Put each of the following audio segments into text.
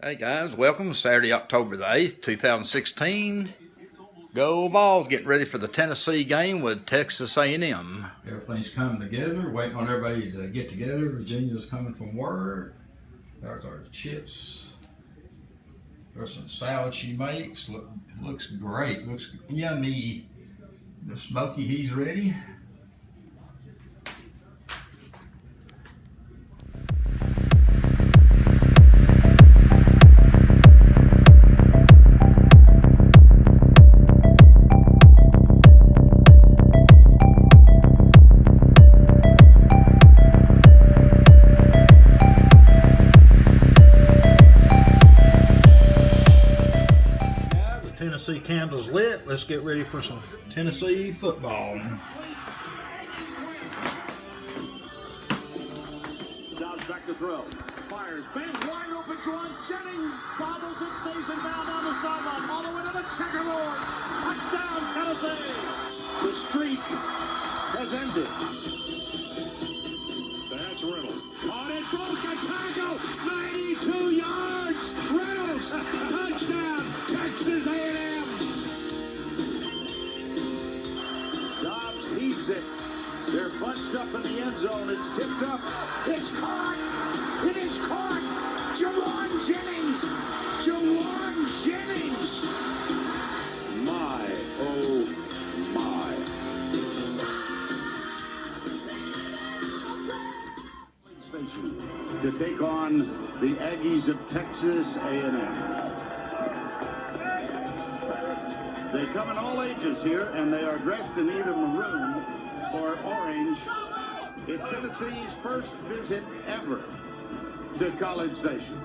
Hey guys, welcome. Saturday, October the 8th, 2016. Go Vols, getting ready for the Tennessee game with Texas A&M. Everything's coming together, waiting on everybody to get together. Virginia's coming from work. There's our chips. There's some salad she makes. Looks great, looks yummy. The Smokey, he's ready. Tennessee candles lit. Let's get ready for some Tennessee football. Dobbs back to throw. Fires. Bang wide open to Jennings. Bobbles it, stays in bound on the sideline. All the way to the checkerboard. Touchdown, Tennessee. The streak has ended. That's Reynolds. On it, broken tackle. 92 yards. Reynolds. Touchdown, Texas A&M. Dobbs leaves it. They're bunched up in the end zone. It's tipped up. It's caught. It is caught. Jawan Jennings. Jawan Jennings. My, oh my. Station to take on the Aggies of Texas A&M. They come in all ages here, and they are dressed in either maroon or orange. It's Tennessee's first visit ever to College Station.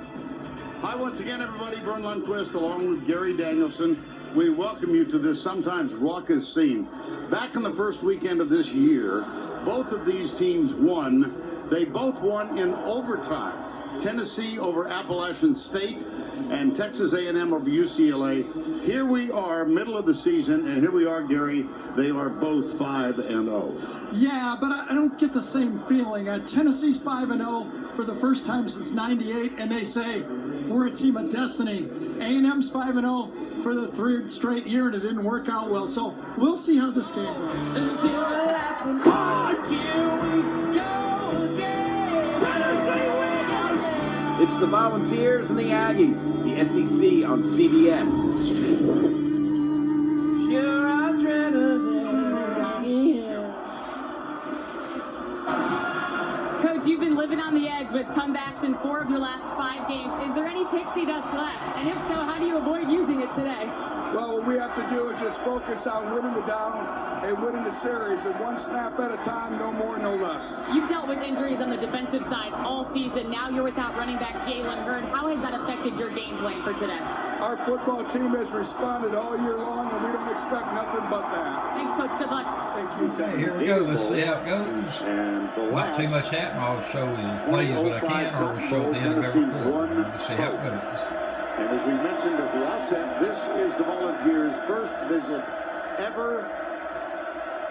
Hi once again, everybody. Vern Lundquist along with Gary Danielson. We welcome you to this sometimes raucous scene. Back in the first weekend of this year, both of these teams won. They both won in overtime. Tennessee over Appalachian State and Texas A&M over UCLA. Here we are, middle of the season, and here we are, Gary. They are both 5-0. Yeah, but I don't get the same feeling. Tennessee's 5-0 for the first time since '98, and they say we're a team of destiny. A&M's 5-0 for the third straight year, and it didn't work out well. So we'll see how this game goes. Until the last one. Here we go again. Tennessee wins. It's the Volunteers and the Aggies, the SEC on CBS. Sure, I dread Coach, you've been living on the edge with comebacks in 4 of your last 5 games. Is there any pixie dust left? And if so, how do you avoid using it today? Well, what we have to do is just focus on winning the down and winning the series, and one snap at a time, no more, no less. You've dealt with injuries on the defensive side all season. Now you're without running back Jalen Hurd. How has that affected your game plan for today? Our football team has responded all year long, and we don't expect nothing but that. Thanks, Coach. Good luck. Thank you. Okay, here we go. Let's see how it goes. And the Not too much happening. I'll show the plays what I can, or we'll show at the end of every quarter. Let's see how it goes. And as we mentioned at the outset, this is the Volunteers' first visit ever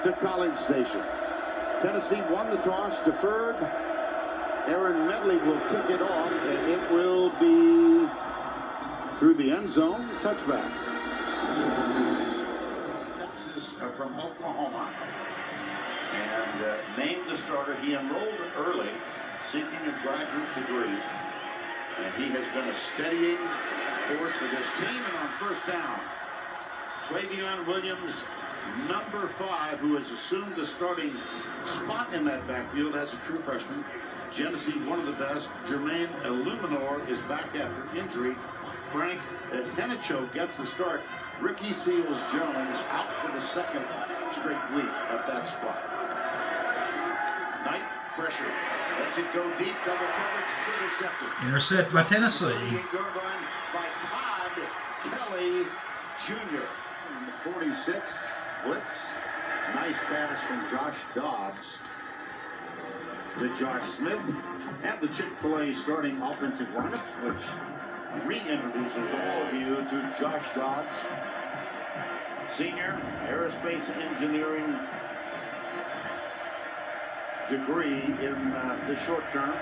to College Station. Tennessee won the toss, deferred. Aaron Medley will kick it off, and it will be through the end zone, touchback. Texas from Oklahoma. And named the starter. He enrolled early, seeking a graduate degree. And he has been a steadying force for this team. And on first down, Travion Williams, number 5, who has assumed the starting spot in that backfield as a true freshman. Genesee, one of the best. Jermaine Illuminor is back after injury. Frank Henicho gets the start. Ricky Seals-Jones out for the second straight week at that spot. Knight pressure. Lets it go deep. Double coverage. It's intercepted. Intercepted by Tennessee. By Todd Kelly Jr. 46. Blitz. Nice pass from Josh Dobbs to Josh Smith. And the Chick-fil-A starting offensive lineup, which reintroduces all of you to Josh Dobbs, senior aerospace engineering degree in the short term.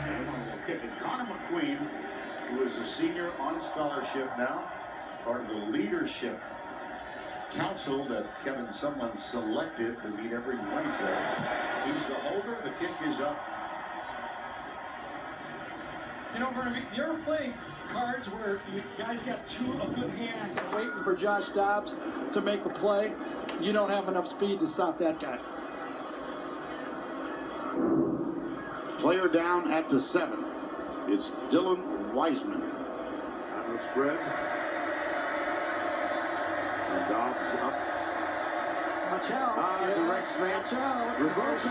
And this is a kick. And Connor McQueen, who is a senior on scholarship now, part of the leadership council that Kevin Sumlin selected to meet every Wednesday. He's the holder. The kick is up. You know, Vernon, you ever play cards where you guys got a good hand and waiting for Josh Dobbs to make a play? You don't have enough speed to stop that guy. Player down at the 7. It's Dylan Wiseman. Out of the spread. And Dobbs up. Watch out. Direct snap. Watch out. Reverse.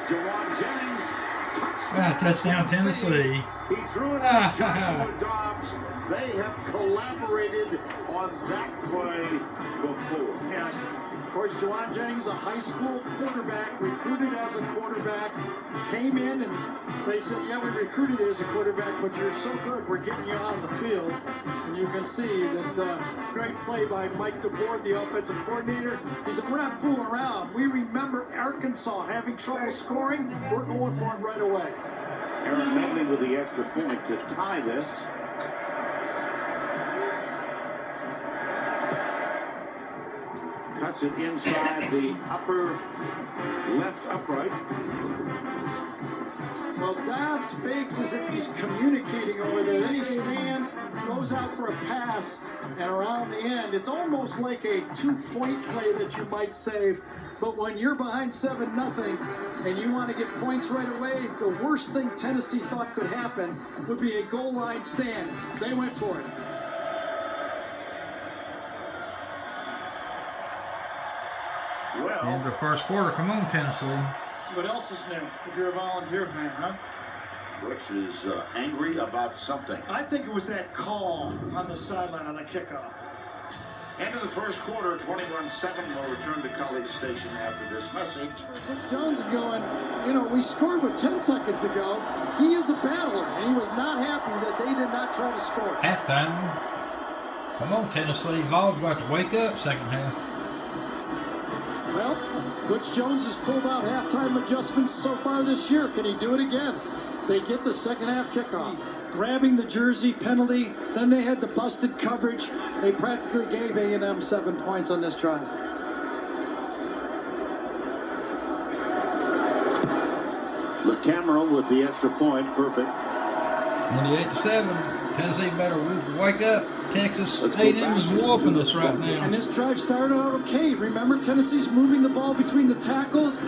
Jawan Jennings. Touchdown, Touchdown Tennessee. He threw it to Joshua Dobbs. They have collaborated on that play before. Yeah. Of course, Jawan Jennings, a high school quarterback, recruited as a quarterback, came in and they said, yeah, we recruited you as a quarterback, but you're so good, we're getting you on the field. And you can see that great play by Mike DeBoer, the offensive coordinator. He said, we're not fooling around. We remember Arkansas having trouble scoring. We're going for it right away. Aaron Medley with the extra point to tie this. Cuts it inside the upper left upright. Well, Dobbs fakes as if he's communicating over there. Then he stands, goes out for a pass, and around the end, it's almost like a 2-point play that you might save. But when you're behind 7-0 and you want to get points right away, the worst thing Tennessee thought could happen would be a goal line stand. They went for it. Well, End of the first quarter. Come on, Tennessee. What else is new if you're a Volunteer fan, huh? Butch is angry about something. I think it was that call on the sideline on the kickoff. End of the first quarter, 21-7. We'll return to College Station after this message. Jones going, you know, we scored with 10 seconds to go. He is a battler, and he was not happy that they did not try to score. Halftime. Come on, Tennessee. Vols got to wake up second half. Well, Butch Jones has pulled out halftime adjustments so far this year. Can he do it again? They get the second half kickoff. Grabbing the jersey penalty, then they had the busted coverage. They practically gave A&M 7 points on this drive. The camera with the extra point, perfect. 28-7. Tennessee better wake up. Texas A&M is whooping us right now. And this drive started out okay. Remember, Tennessee's moving the ball between the tackles.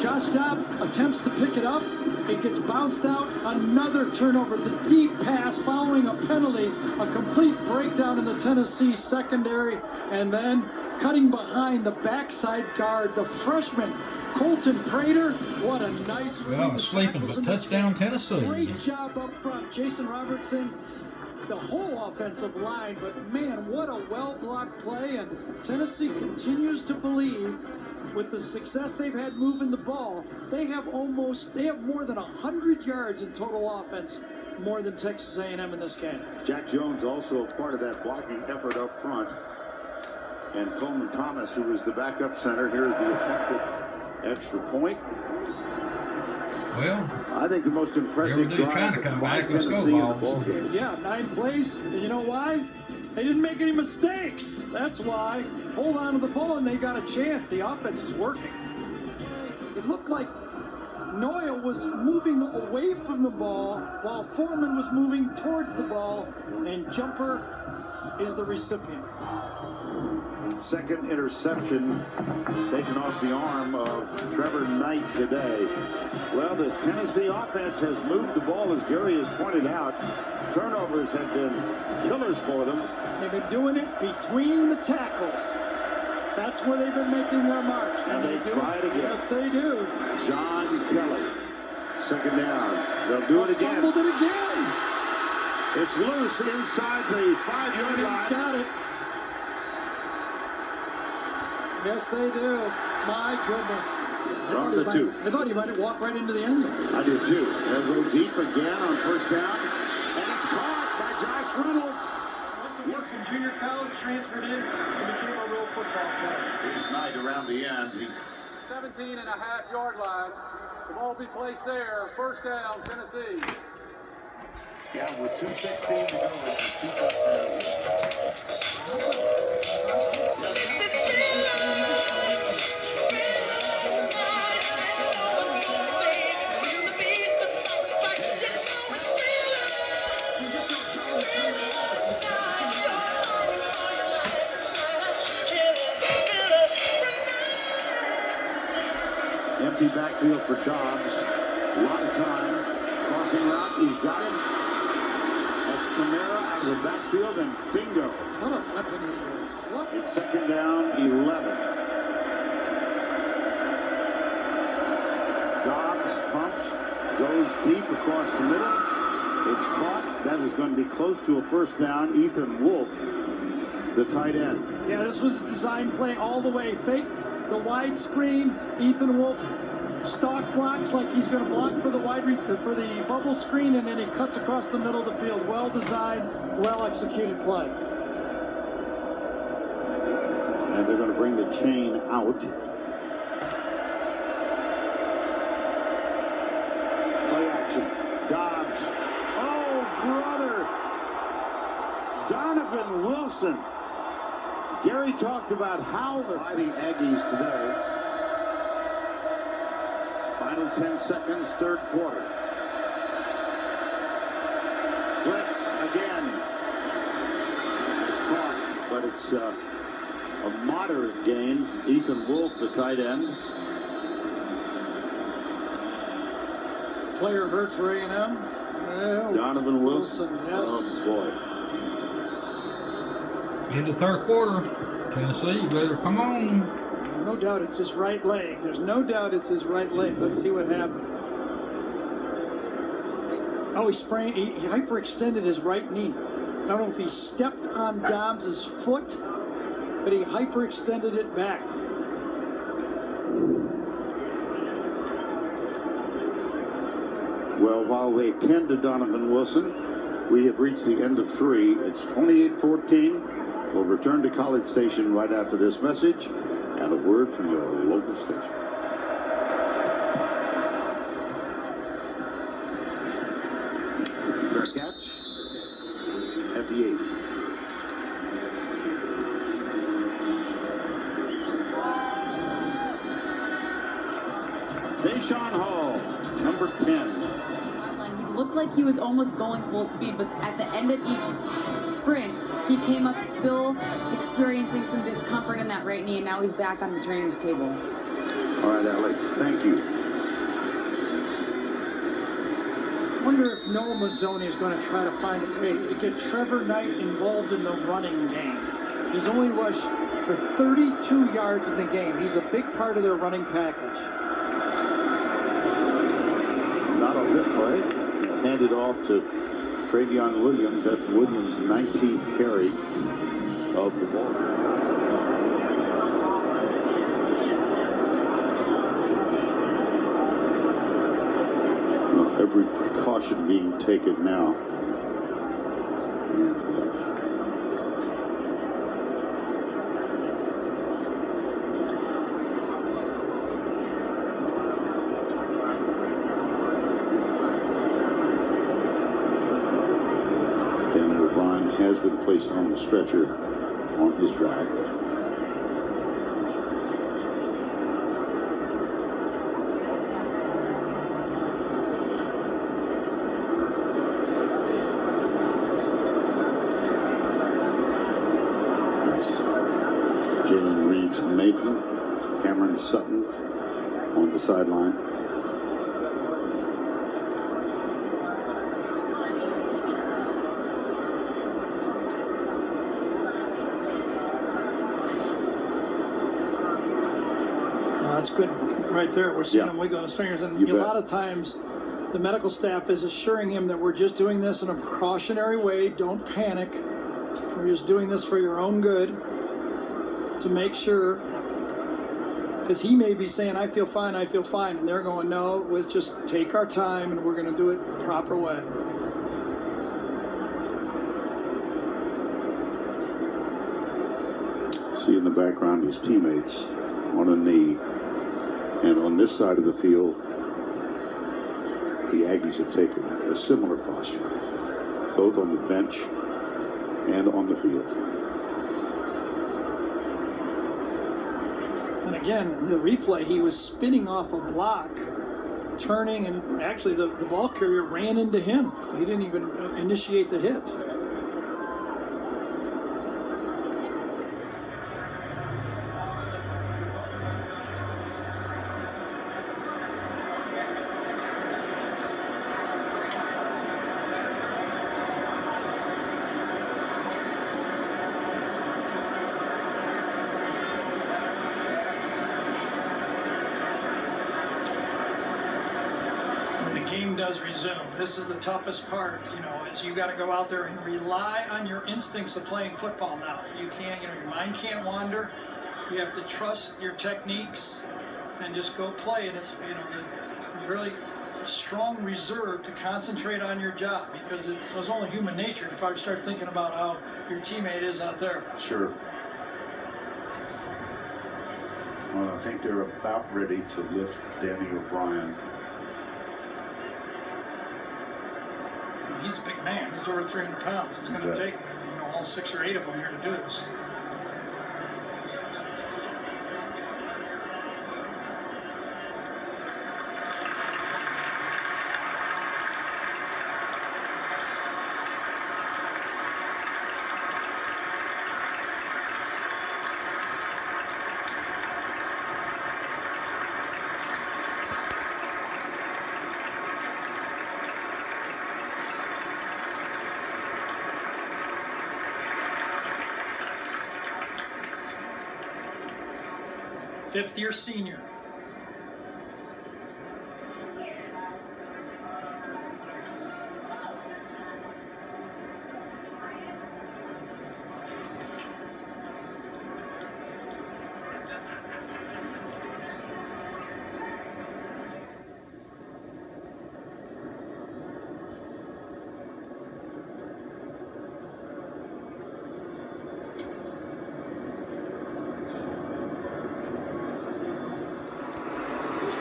Josh Dobbs attempts to pick it up. It gets bounced out. Another turnover. The deep pass following a penalty. A complete breakdown in the Tennessee secondary. And then cutting behind the backside guard, the freshman, Colton Prater. What a nice read. Well, sleeping, but touchdown Tennessee. Great job up front. Jason Robertson, the whole offensive line, but man, what a well-blocked play. And Tennessee continues to believe with the success they've had moving the ball, they have more than 100 yards in total offense, more than Texas A&M in this game. Jack Jones also a part of that blocking effort up front. And Coleman Thomas, who was the backup center, here's the attempted extra point. Well, I think the most impressive trying to drive come by back. Let's go, Tennessee in the Vols. ball game. Yeah, 9 plays. And you know why? They didn't make any mistakes. That's why. Hold on to the ball and they got a chance. The offense is working. It looked like Noyle was moving away from the ball while Foreman was moving towards the ball, and Jumper is the recipient. Second interception taken off the arm of Trevor Knight today. Well, this Tennessee offense has moved the ball, as Gary has pointed out. Turnovers have been killers for them. They've been doing it between the tackles. That's where they've been making their march. And they try it again. Yes, they do. John Kelly, second down. They'll do it again. Fumbled it again. It's loose inside the 5-yard He's line. got it. Yes, they do. My goodness. From the 2. I thought he might walk right into the end zone. I did too. They'll go deep again on first down. And it's caught by Josh Reynolds. Went to work from junior college, transferred in, and became a real football player. Here's Knight around the end. 17.5-yard line. The ball will be placed there. First down, Tennessee. Yeah, with 2:16 to go, it's 2 touchdowns. Empty backfield for Dobbs. A lot of time. Crossing route, he's got him. That's Kamara out of the backfield, and bingo. What a weapon he is. What? It's second down, 11. Dobbs pumps, goes deep across the middle. It's caught. That is going to be close to a first down. Ethan Wolf, the tight end. Yeah, this was a design play all the way. Fake the wide screen. Ethan Wolf stock blocks like he's going to block for the for the bubble screen, and then he cuts across the middle of the field. Well designed, well executed play. And they're going to bring the chain out. Play action. Dobbs. Oh, brother. Donovan Wilson. Gary talked about how by the Aggies today. Final 10 seconds, third quarter. Blitz again. It's caught, but it's a moderate gain. Ethan Wolf, the tight end. Player hurt for A&M. Donovan Wilson. Yes. Oh, boy. In the third quarter, Tennessee, you better come on. No doubt it's his right leg. There's no doubt it's his right leg. Let's see what happened. Oh, he sprained. He hyperextended his right knee. I don't know if he stepped on Dobbs' foot, but he hyperextended it back. Well, while they tend to Donovan Wilson, we have reached the end of 3. It's 28-14. We'll return to College Station right after this message and a word from your local station. Fair catch at the 8. Deshaun Hall, number 10. He looked like he was almost going full speed, but at the end of each sprint, he came up still experiencing some discomfort in that right knee, and now he's back on the trainer's table. All right, Alec, thank you. I wonder if Noah Mazzoni is going to try to find a way to get Trevor Knight involved in the running game. He's only rushed for 32 yards in the game. He's a big part of their running package. Not on this play. Handed off to Travion Williams. That's Williams' 19th carry of the ball. Well, every precaution being taken now. Has been placed on the stretcher on his back. That's Jalen Reeves-Maitland, Cameron Sutton on the sideline. That's good right there. We're seeing Yeah. him wiggling his fingers. And You a bet. lot of times the medical staff is assuring him that we're just doing this in a precautionary way. Don't panic. We're just doing this for your own good to make sure. Because he may be saying, I feel fine, I feel fine. And they're going, no, let's just take our time and we're going to do it the proper way. See in the background his teammates on a knee. And on this side of the field, the Aggies have taken a similar posture. both on the bench and on the field. And again, the replay, he was spinning off a block, turning, and actually the ball carrier ran into him. He didn't even initiate the hit. Does resume. This is the toughest part, is you got to go out there and rely on your instincts of playing football now. You can't, your mind can't wander. You have to trust your techniques and just go play. And it's, the really strong reserve to concentrate on your job, because it was only human nature to probably start thinking about how your teammate is out there. Sure. Well, I think they're about ready to lift Danny O'Brien. He's a big man. He's over 300 pounds. It's going to take, all 6 or 8 of them here to do this. Fifth-year senior.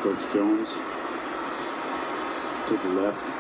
Coach Jones to the left.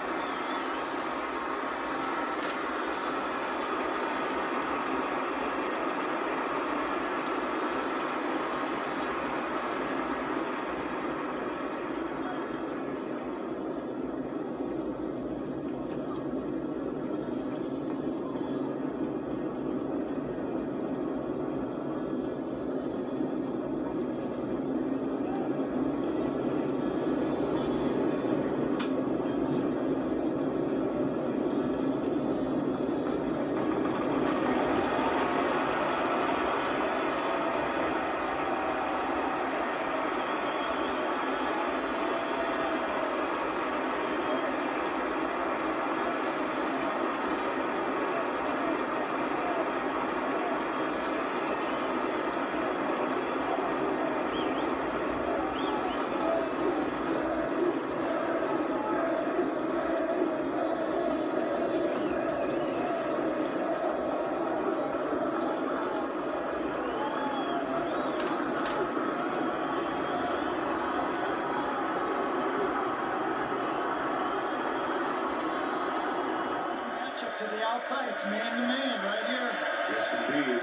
Outside, it's man-to-man right here. Yes, indeed.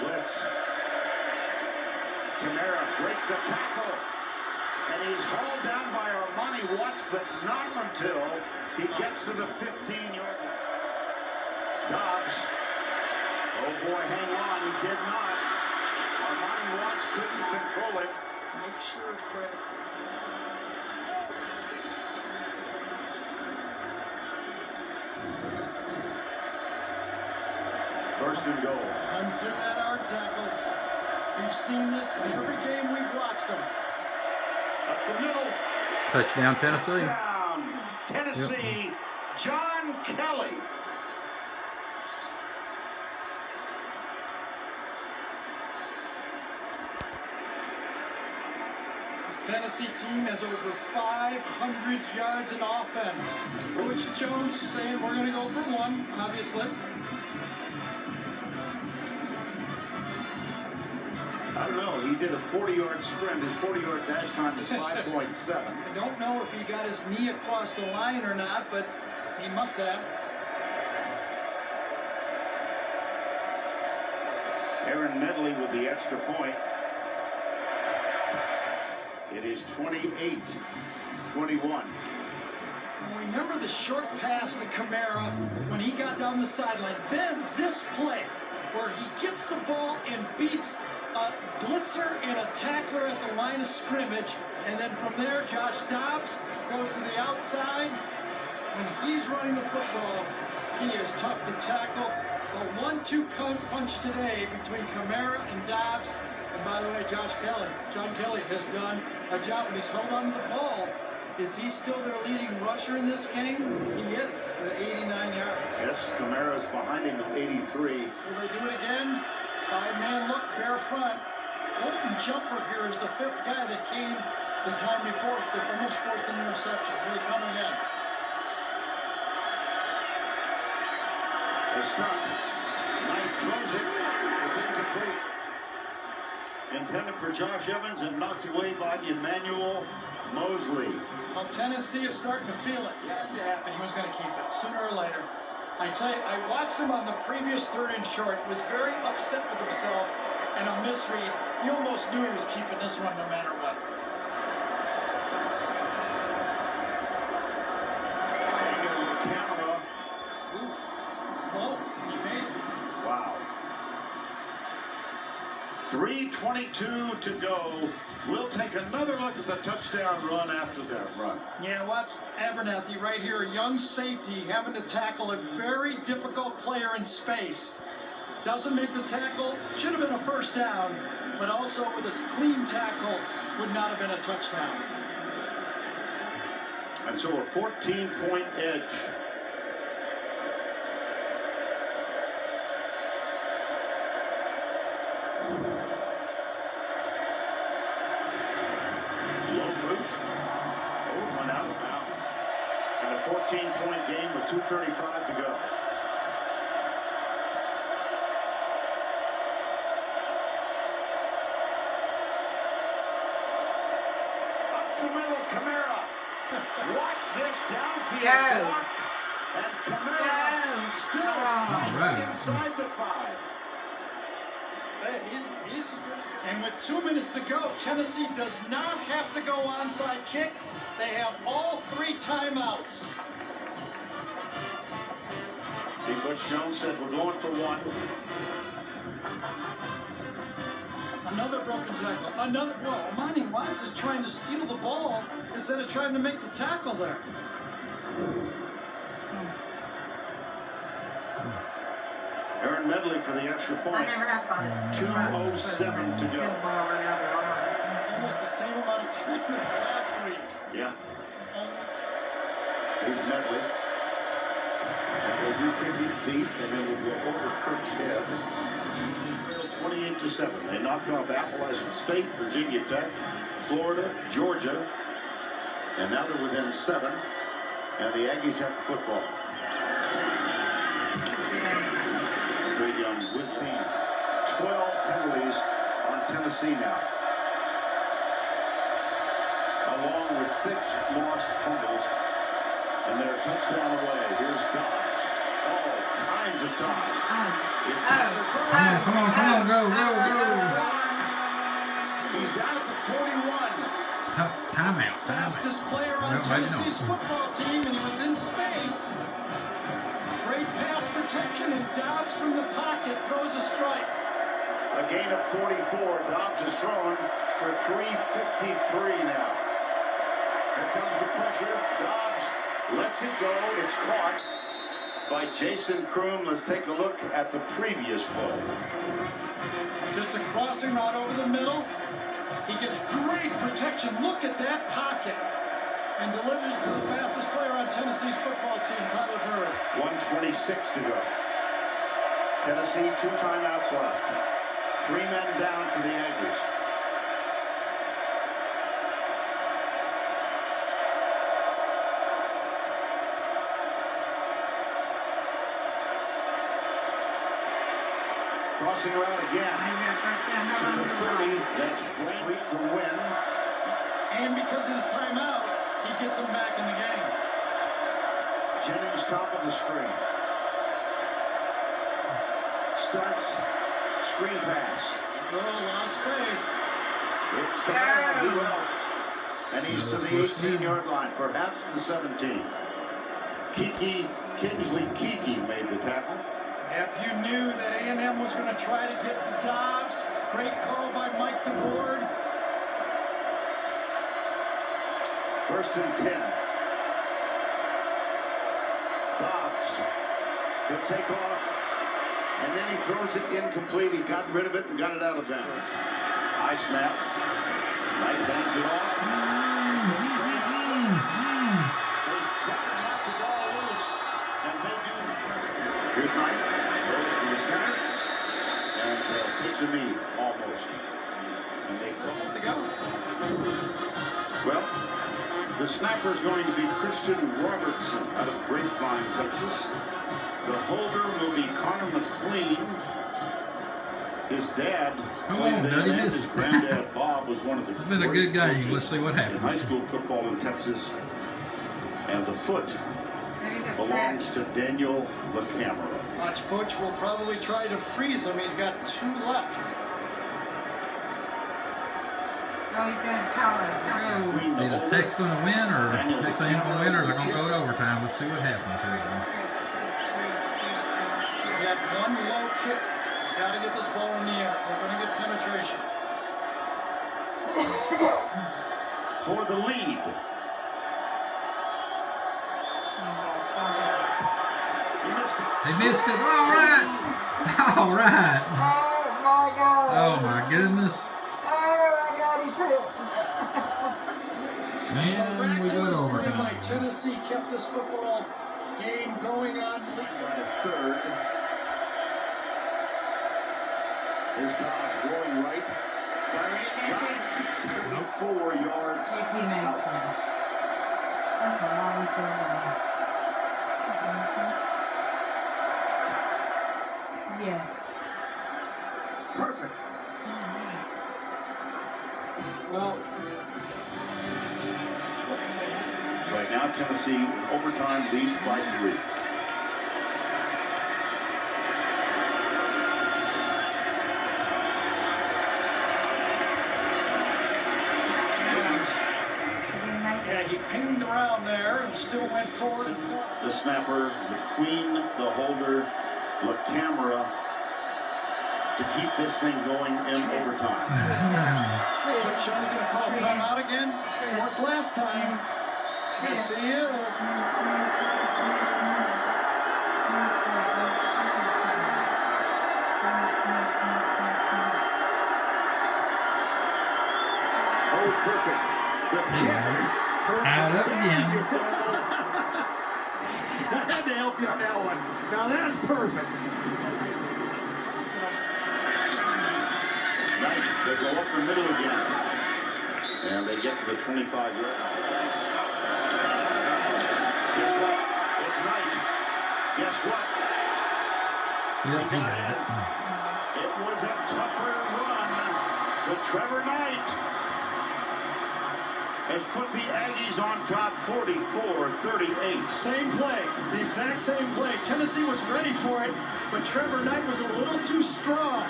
Blitz. Kamara breaks the tackle, and he's hauled down by Armani Watts, but not until he gets to the 15-yard line. Dobbs. Oh boy, hang on, he did not. Armani Watts couldn't control it. Make sure, Craig. First and goal. Runs through that hard tackle. We've seen this in every game we've watched them. Up the middle. Touchdown, Tennessee. Touchdown, Tennessee. Yep. John Kelly. This Tennessee team has over 500 yards in offense. Coach Jones saying we're going to go for one, obviously. I don't know. He did a 40-yard sprint. His 40-yard dash time is 5.7. I don't know if he got his knee across the line or not, but he must have. Aaron Medley with the extra point. It is 28-21. Remember the short pass to Kamara when he got down the sideline. Then this play where he gets the ball and beats a blitzer and a tackler at the line of scrimmage. And then from there, Josh Dobbs goes to the outside. When he's running the football, he is tough to tackle. A 1-2 punch today between Kamara and Dobbs. And by the way, John Kelly has done a job when he's held on to the ball. Is he still their leading rusher in this game? He is, with 89 yards. Yes, Kamara's behind him with 83. Will they do it again? 5-man look, bare front. Colton Jumper here is the 5th guy that came the time before. They almost forced an interception. Here's coming in. They stopped. Knight throws it. It's incomplete. Intended for Josh Evans and knocked away by Emmanuel Mosley. Well, Tennessee is starting to feel it. Yeah, it happened. He was going to keep it sooner or later. I tell you, I watched him on the previous 3rd and short. He was very upset with himself and a misread. You almost knew he was keeping this one no matter what. Into the camera. Oh, he made it. Wow. 3:22 to go. We'll take another look at the touchdown run after that run. Yeah, watch Abernathy right here, a young safety having to tackle a very difficult player in space. Doesn't make the tackle, should have been a first down, but also with a clean tackle would not have been a touchdown. And so a 14-point edge. Went out of bounds. And a 14-point game with 2:35 to go. Up the middle, Kamara. Watch this downfield block. And Kamara still fights inside the 5. And with 2 minutes to go, Tennessee does not have to go onside kick. They have all 3 timeouts. See, Butch Jones said we're going for 1. Another broken tackle. Another. Well, Amani Watts is trying to steal the ball instead of trying to make the tackle there. Aaron Medley for the extra point. I never have thought it's 2:07 to go. Almost the same amount of time as last week. Yeah. Here's Medley. And they do kick it deep, and then we'll go over Kirk's head. 28-7. They knocked off Appalachian State, Virginia Tech, Florida, Georgia, and now they're within 7. And the Aggies have the football. Trey Young with the 12 penalties on Tennessee now, along with 6 lost fumbles, and they're a touchdown away. Here's Dobbs. All kinds of time. It's Tyler Burns. Come on, go. He's down at the 41. Timeout. Fastest player on Tennessee's football team, and he was in space. Great pass protection, and Dobbs from the pocket throws a strike. A gain of 44. Dobbs is thrown for 353 now. Here comes the pressure. Dobbs lets it go. It's caught by Jason Kroom. Let's take a look at the previous play. Just a crossing route over the middle. He gets great protection. Look at that pocket. And delivers to the fastest player on Tennessee's football team, Tyler Bird. 1:26 to go. Tennessee, 2 timeouts left. 3 men down for the Aggies. Crossing around again. To the 30. That's Street to win. And because of the timeout, he gets him back in the game. Jennings top of the screen. Starts screen pass. Oh, a lot of space. It's Kamara. Who else? And he's to the 18-yard line, perhaps the 17. Kingsley Kiki made the tackle. If you knew that A&M was going to try to get to Dobbs, great call by Mike DeBoard. 1st and 10. Dobbs. He'll take off. And then he throws it incomplete. He got rid of it and got it out of bounds. High snap. Knight hands it off. He's trying to knock the ball loose. And they do. Here's Knight. Goes to the center. And takes a knee, almost. And they throw it to go. Well, the snapper is going to be Christian Robertson out of Grapevine, Texas. The holder will be Connor McLean. His dad, his granddad Bob, was one of the. It's been a good game. Let's see what happens. In high school football in Texas, and the foot belongs to Daniel LaCamera. Watch Butch will probably try to freeze him. He's got 2 left. Oh, he's going to call it. Either Tech's going to win, or Texas A&M going to win, or they're going to go to overtime. Let's see what happens here. He got 1 low kick. He's got to get this ball in the air. They're going to get penetration. For the lead. He missed it. They missed it. All right. All right. Oh, my God. Oh, my goodness. Oh, my God, he tripped. Man, we go to Miraculous play by overtime. Tennessee kept this football game going on. The 3rd. Here's Dobbs rolling right. Firing it. Got it. 34 yards. If he makes it. That's a long thing. Yes. Perfect. Well, Right now, Tennessee in overtime leads by 3. yeah, he pinged around there and still went forward. The snapper, the queen, the holder, LaCamera to keep this thing going in overtime. Butch only going to call timeout again. Worked last time. Yes, he is. Oh, perfect. The kick. Out up again. I had to help you on that one. Now that's perfect. Nice. They go up the middle again. And they get to the 25-yard. Guess what? It's Knight. Guess what? Yep, he got it. It was a tougher run, but Trevor Knight has put the Aggies on top 44-38. Same play, the exact same play. Tennessee was ready for it, but Trevor Knight was a little too strong.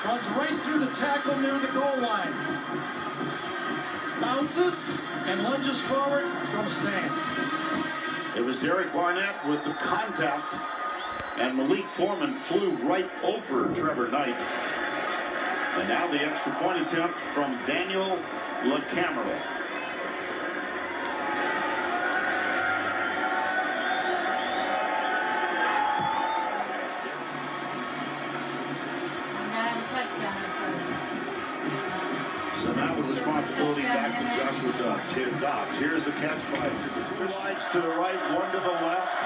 Runs right through the tackle near the goal line. Bounces and lunges forward, going to stand. It was Derek Barnett with the contact, and Malik Foreman flew right over Trevor Knight. And now the extra point attempt from Daniel LaCamera. So now the responsibility back to Joshua Dobbs. Here's the catch by 2 slides to the right, 1 to the left.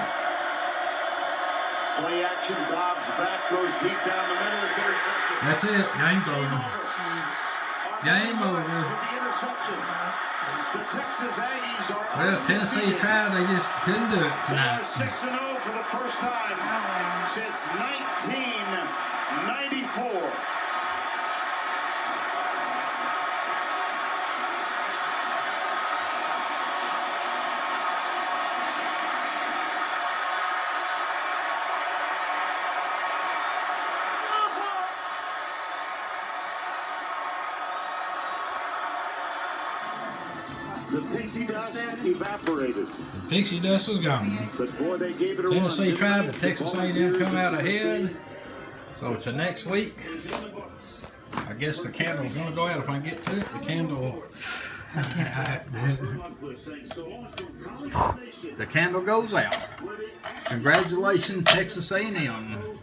Play action, Dobbs back, goes deep down the middle. It's intercepted. That's it. Game's over. Game over. With the interception. The Texas Aggies are Well, Tennessee tried. They just couldn't do it They are tonight. 6-0 for the first time since 94. The pixie dust evaporated. The pixie dust was gone. But boy, they gave it a Tennessee run. tried, but Texas A&M come out ahead. So to next week, I guess the candle's gonna go out if I can get to it. The candle, the candle goes out. Congratulations, Texas A&M.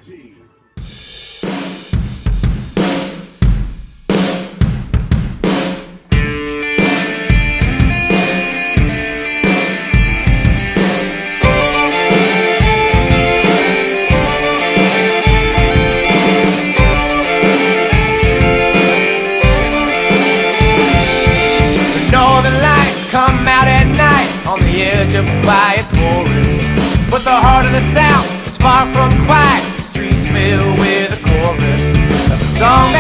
Come out at night on the edge of a quiet forest. But the heart of the South is far from quiet. The streets filled with a chorus of a song